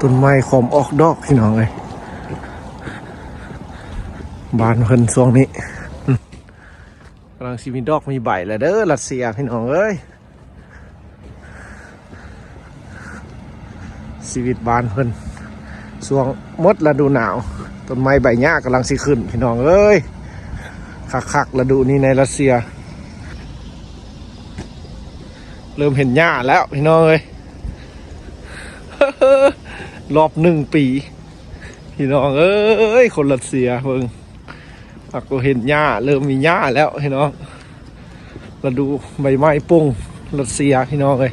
ต้นไม้ขอมออกดอกพี่น้องเลยบานเพิ่นช่วงนี้กำลังสิมีดอกมีใบแล้วเด้อรัสเซียพี่น้องเอ้ยชีวิตบานเพิ่นช่วงมดฤดูหนาวต้นไม้ใบหญ้ากำลังสิขึ้นพี่น้องเอ้ยคักๆฤดูนี้ในรัสเซียเริ่มเห็นหญ้าแล้วพี่น้องเอ้ย รอบ1 ปีพี่น้องเอ้ยคนรัสเซียเพิ่งก็เห็นหญ้าเริ่มมีหญ้าแล้วพี่น้องฤดูใบไม้ปุ่งรัสเซียพี่น้องเอ้ย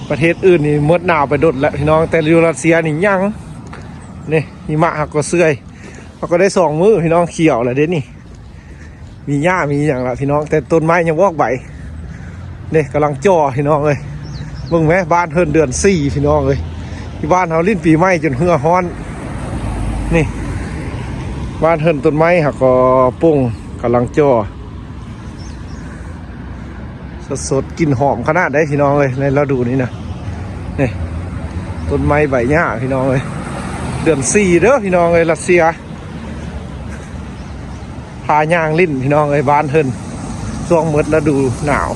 ประเทศอื่นนี่มดหนาวไปดดแล้วพี่น้องแต่อยู่รัสเซียนี่ยังนี่หิมะหักก็เสื่อยเขาก็ได้2 มื้อพี่น้องเขียวแล้วเด้นี่มีหญ้ามีอย่างละพี่น้องแต่ต้นไม้ยังวอกใบนี่กำลังจ่อพี่น้องเลยมึงไหมบ้านเพิ่นเดือน4พี่น้องเลยที่บ้านเขาลิ้นปีใหม่จนเหือฮ้อนนี่บ้านเพิ่นต้นไม้หักก็ปุ่งกำลังจ่อสดๆกลิ่นหอมขนาดได้พี่น้องเลยในฤดูนี้นะนี่ต้นไม้ใบหญ้าพี่น้องเลยเดือน4เด้อพี่น้องเลยรัสเซียพาย่างลิ้นพี่น้องเลยบ้านเพิ่นช่วงมื้อฤดูหนาว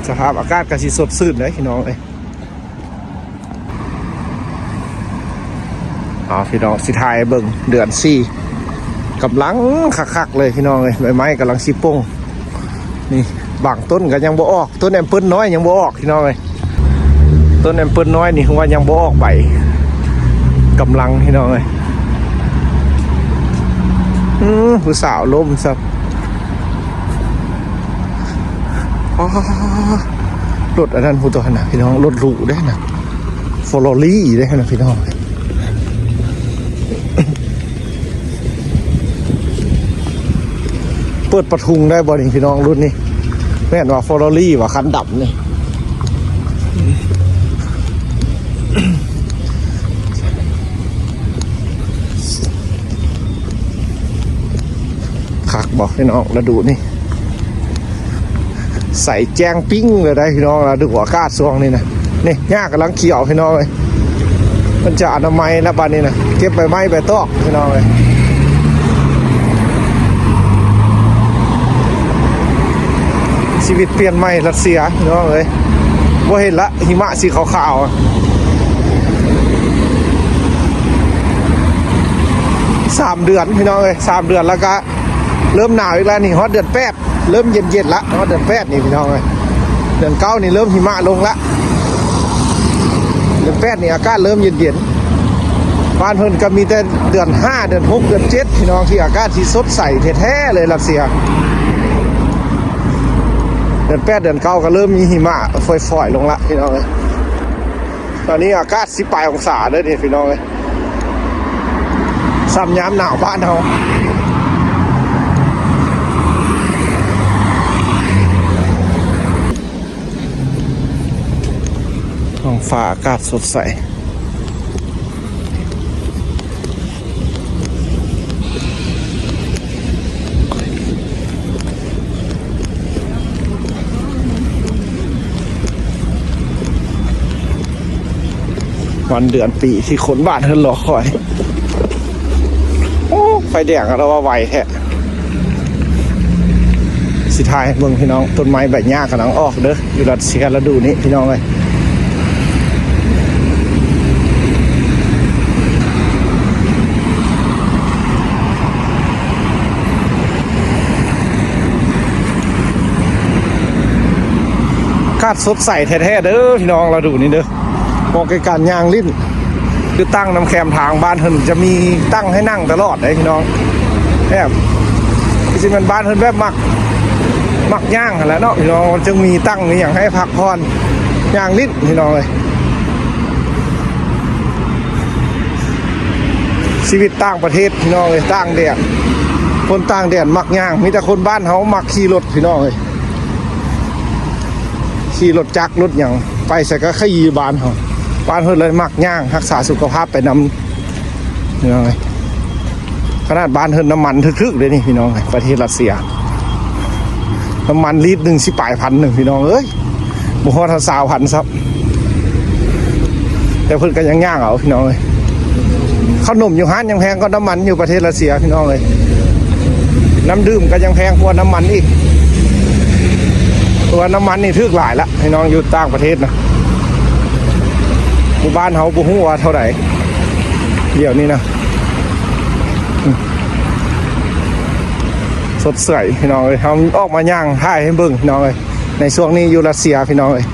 สภาพอากาศก็สิสดชื่นเลยพี่น้องเลยพี่น้องสิทายเบิ่งเดือน4กำลังคักๆเลยพี่น้องเลยใบไม้กำลังสิป่งนี่บางต้นก็ยังบ่ออกต้นแอมเปิลน้อยยังบ่ออกพี่น้องเลยต้นแอมเปิลน้อยนี่ว่ายังบ่ออกใบกำลังพี่น้องเลยผู้สาวล้มซับรถอันนั้นผู้ตัวขนาดพี่น้องรถหรูได้นะฟอร์รารี่ได้นะพี่น้องเปิดประทุงได้บอดี้พี่น้องรุ่นนี้แม่นว่าฟอร์รารี่ว่าคันดับนี่คักบอกพี่น้องแล้วดูนี่ใส่แจ้งปิ้งเลยได้พี่น้องแล้วดูอากาศช่วงนี้นะนี่หญ้ากำลังเขียวพี่น้องเลยมันจะอนามัยแล้วบ้านนี้นะเก็บใบไม้ใบตอกพี่น้องเลยชีวิตเปลี่ยนใหม่รัสเซียพี่น้องเลยว่าเห็นละหิมะสีขาวๆ3 เดือนพี่น้องเลย3 เดือนแล้วก็เริ่มหนาวอีกแล้วนี่ฮอตเดือน8เริ่มเย็นๆละฮอตเดือน8นี่พี่น้องเลยเดือน9นี่เริ่มหิมะลงละเดือน8นี่อากาศเริ่มเย็นๆบ้านเพิ่นก็มีแต่เดือน5เดือน6เดือน7พี่น้องที่อากาศที่สดใสแท้ๆเลยรัสเซียเดือน8เดือน9ก็เริ่มมีหิมะฝอยๆลงละพี่น้องเลยตอนนี้อากาศ10 ปลายองศาเด้อนี่พี่น้องเลยซ้ำยามหนาวบ้านเราท้องฟ้าอากาศสดใสวันเดือนปีที่คนบ้านเธอรอคอยโอ้ไฟแดงเราว่าไวแท้สิทายเมืองพี่น้องต้นไม้ใบหญ้ากำลังออกเด้ออยู่รัสเซียแล้วดูนี่พี่น้องเลยอากาศสดใสแท้ๆเด้อพี่น้องเราดูนี่เด้อมองไกลการย่างลิ้นคือตั้งน้ำแคมทางบ้านเฮินจะมีตั้งให้นั่งตลอดเลยพี่น้องแบบจริงๆมันบ้านเฮินแบบมักย่างแล้วเนาะพี่น้องจึงมีตั้งมีอย่างให้พักผ่อนย่างลิ้นพี่น้องเลยชีวิตต่างประเทศพี่น้องเลยต่างแดนคนต่างแดนมักย่างมีแต่คนบ้านเขามักขี่รถพี่น้องเลยขี่รถจักรรถอย่างไปใส่ก็ขี่บ้านเขาบ้านเพิ่นเลยมักย่างรักษาสุขภาพไปนำพี่น้องเลยขนาดบ้านเพิ่นน้ำมันทึกๆเลยนี่พี่น้องประเทศรัสเซียน้ำมันลิตร1 10 ปลายพันพี่น้องเอ้ย บุฮอด20,000ซับแต่เพิ่นก็ยังย่างเอาพี่น้องเลยขนมอยู่ห้านยังแพงก็น้ำมันอยู่ประเทศรัสเซียพี่น้องเลยน้ำดื่มก็ยังแพงกว่าน้ำมันอีกตัวน้ำมันนี่ทึกหลายละพี่น้องอยู่ต่างประเทศนะหมู่บ้านเขาบุหัวาเท่าไหร่เดี๋ยวนี้นะสดใสพี่น้องเลยเขาออกมาย่างถ่ายให้เบิ่งพี่น้องเลยในช่วงนี้อยู่รัสเซียพี่น้องเลย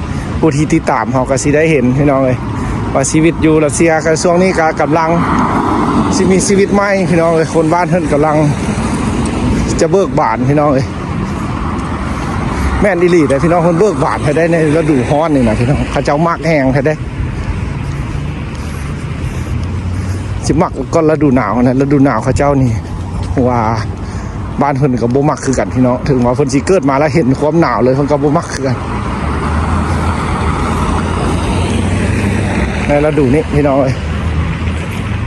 ผู้ที่ติดตามเขาก็สิได้เห็นพี่น้องเลยว่าชีวิตอยู่รัสเซียกับช่วงนี้ก็กำลังสิมีชีวิตใหม่พี่น้องเลยคนบ้านเพิ่นกำลังจะเบิกบานพี่น้องเลยแม่นอีหลีแต่พี่น้องคนเบิกบานให้ได้ในฤดูร้อนนี่นะพี่น้องเขาเจ้ามากแห้งให้ได้สิมักก็ฤดูหนาวนะฤดูหนาวเขาเจ้านี่ว่าบ้านเพิ่นกับบ่มักคือกันพี่น้องถึงว่าเพิ่นสิเกิดมาแล้วเห็นความหนาวเลยเพิ่นก็บ่มักคือกันในฤดูนี้พี่น้องเอ้ย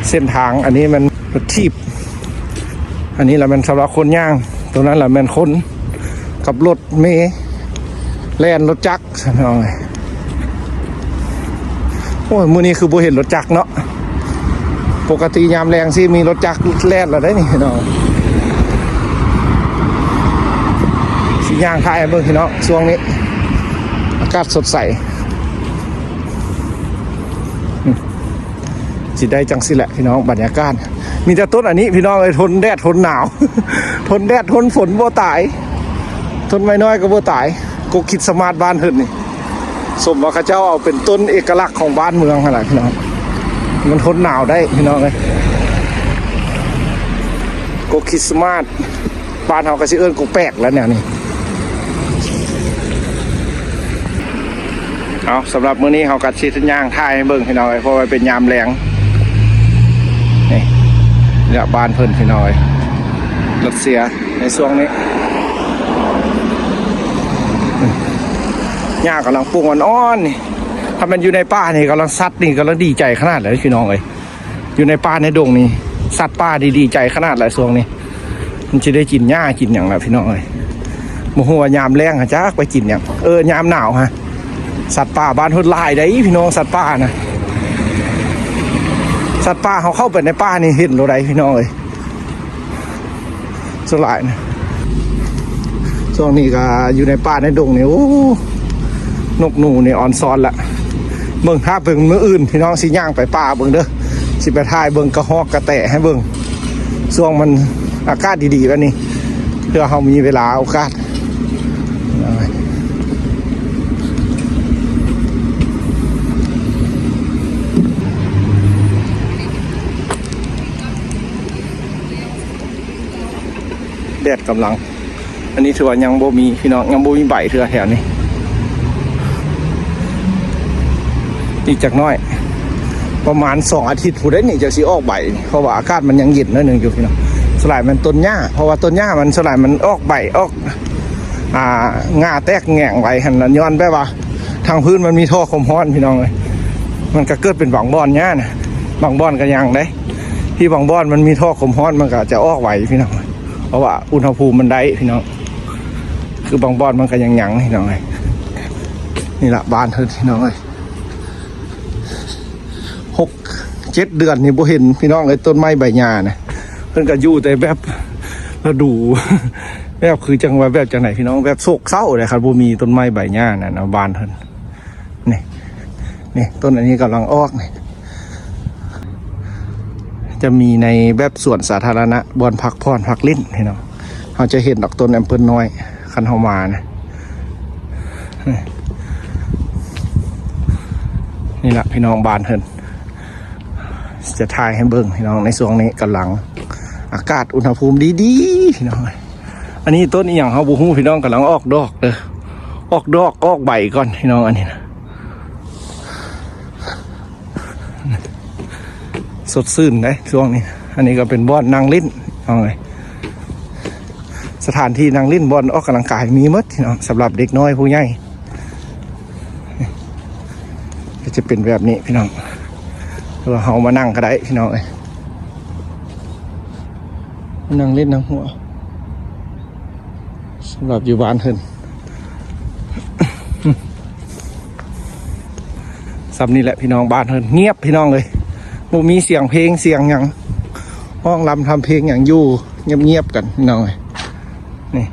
เส้นทางอันนี้มันรถทีบอันนี้แหละมันสำหรับคนย่างตรงนั้นแหละมันคนกับรถเมล์แล่นรถจักรพี่น้องเอ้ยโอ้ยมื้อนี้คือบ่เห็นรถจักรเนาะปกติยามแรงสิมีรถจักรแล่นแล้วได้นี่พี่น้องสิย่างถ่ายเบิ่งพี่น้องช่วงนี้อากาศสดใสสิได้จังสิแหละพี่น้องบรรยากาศมีแต่ต้นอันนี้พี่น้องเลยทนแดดทนหนาว ทนแดดทนฝนบ่ตายทนไม่น้อยก็บ่ตายกูคิดสมาร์ทบ้านเพิ่นนี่สมว่าเขาเจ้าเอาเป็นต้นเอกลักษณ์ของบ้านเมืองขนาดพี่น้องมันทนหนาวได้พี่น้องเลยกูคิดสมาร์ทบ้านเฮาก็สิเอิ้นกูแปลกแล้วเนี่ยนี่เอาสำหรับมื้อนี้เฮาก็สิย่างถ่ายให้เบิ่งพี่น้องเพราะว่าเป็นยามแรงนี่เนี่ยบ้านเพิ่นพี่น้อยรัสเซียในช่วงนี้หญ้ากำลังปลูกอ่อนๆนี่ถ้ามันอยู่ในป่านี่กำลังสัตว์นี่กำลังดีใจขนาดเลยพี่น้องเลยอยู่ในป่าในดงนี่สัตว์ป่าดีใจขนาดหลายช่วงนี้มันจะได้กินหญ้ากินอย่างไรพี่น้องเลยโมโหยามแรงฮะจักไปกินอย่างยามหนาวฮะสัตว์ป่าบ้านเพิ่นลายได้พี่น้องสัตว์ป่านะสัตว์ป่าเขาเข้าไปในป่านี่เห็นเราได้พี่น้องเลยสลายนะช่วงนี้ก็อยู่ในป่าในดงนี่โอ้นกหนูนี่อ่อนซ้อนละเบิ่งถ้าเบิ่งมื้ออื่นพี่น้องสิย่างไปป่าเบิ่งเด้อสิไปถ่ายเบิ่งกระหอกกระแตะให้เบิ่งช่วงมันอากาศดีๆแบบนี้เพื่อเฮามีเวลาโอกาสแดดกำลังอันนี้ถือว่ายังบ่มีพี่น้องยังบ่มีใบเถื่อแถวนี้อีกจักน้อยประมาณ2 อาทิตย์ผู้ใดนี่จะสิออกใบเพราะว่าอากาศมันยังเย็นนิดนึงอยู่พี่น้องสลายมันต้นหญ้าเพราะว่าต้นหญ้ามันสลายมันออกใบออกง่าแตกแง่งใบหันย้อนไปว่าทางพื้นมันมีท่อความร้อนพี่น้องเลยมันก็เกิดเป็นบางบ่อนหญ้านะบางบ่อนก็ยังได้ที่บางบ่อนมันมีท่อความร้อนมันก็จะออกใบพี่น้องเพราะว่าอุณหภูมิมันได้พี่น้องคือบางบ่อนมันก็ยังพี่น้องเลยนี่แหละบ้านเธอพี่น้องเลย6-7 เดือนนี่บ่เห็นพี่น้องเลยต้นไม้ใบหญ้านะเพิ่นก็อยู่แต่แบบฤดู แบบคือจังว่าแบบจังไหนพี่น้องแบบโศกเศร้าเลยครับบ่มีต้นไม้ใบหญ้านะนะบ้านเพิ่นนี่ต้นอันนี้กำลังออกนี่จะมีในแบบสวนสาธารณะบอนพักผ่อนพักลิ้นพี่น้องเราจะเห็นดอกต้นแอมเปิลน้อยคันเฮามานะนี่แหละพี่น้องบ้านเพิ่นจะถ่ายให้เบิ่งพี่น้องในช่วงนี้กำลังอากาศอุณหภูมิดีๆพี่น้องอันนี้ต้นอีหยังเฮาบ่ฮู้พี่น้องกำลังออกดอกเด้อออกดอกออกใบก่อนพี่น้องอันนี้นะสดชื่นได้ช่วงนี้อันนี้ก็เป็นบ่อนนั่งเล่นเอาไงสถานที่นั่งเล่นบ่อนออกกำลังกายมีหมดพี่น้องสำหรับเด็กน้อยผู้ใหญ่ก็จะเป็นแบบนี้พี่น้องเราเฮามานั่งก็ได้พี่น้องเอ้ยนั่งเล่นนั่งหัวสำหรับอยู่บ้านเพิ่น ซ้ำนี่แหละพี่น้องบ้านเฮินเงียบพี่น้องเลยบ่มีเสียงเพลงเสียงหยังห้องรำทำเพลงอย่างอยู่เงียบๆกันพี่น้องเลยนี่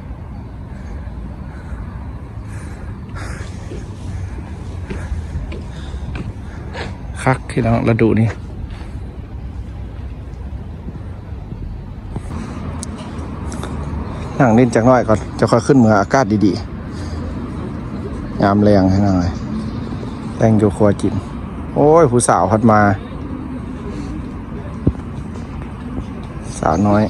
คักพี่น้องเราดูนี่นั่งเล่นจักหน่อยก่อนจะค่อยขึ้นเมืออากาศดีๆยามแรงให้น้องเลยแรงอยู่ครัวกินโอ้ยผู้สาวพัดมาสาวน้อย